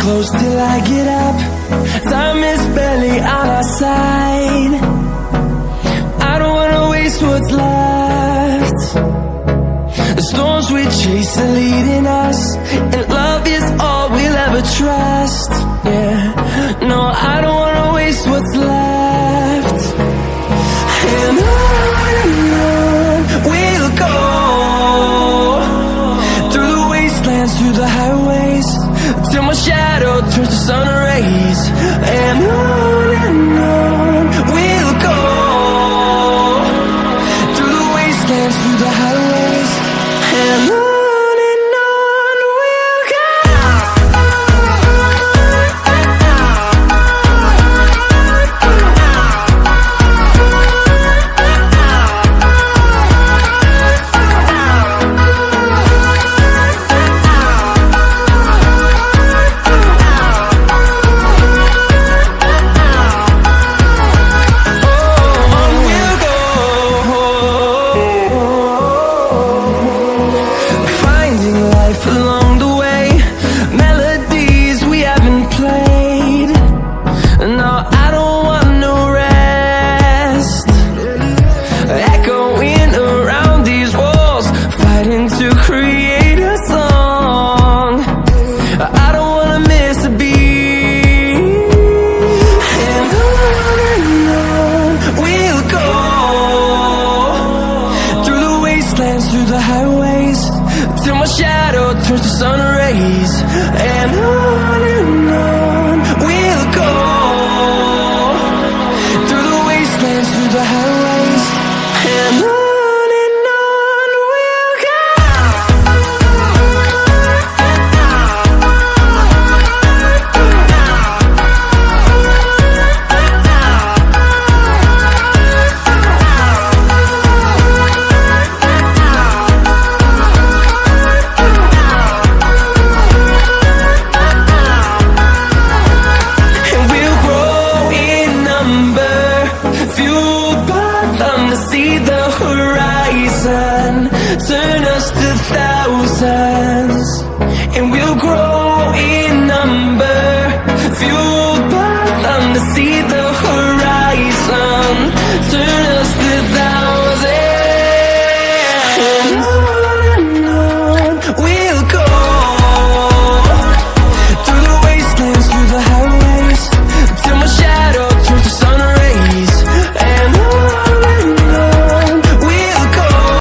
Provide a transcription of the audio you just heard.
close till I get up. Time is barely on our side. I don't wanna waste what's left. The storms we chase are leading us, and love is all we'll ever trust. Yeah, no, I don't wanna waste what's left. And on we'll go, through the wastelands, through the highways, till my shadow turns to sun rays. And on we'll go, through the wastelands, through the highways, and on we'll go. Along the way, melodies we haven't played. No, I don't want no rest. Echoing around these walls, fighting to create a song. I don't wanna miss a beat. And on we'll go, through the wastelands, through the highways, till my shadow turns to sun rays. And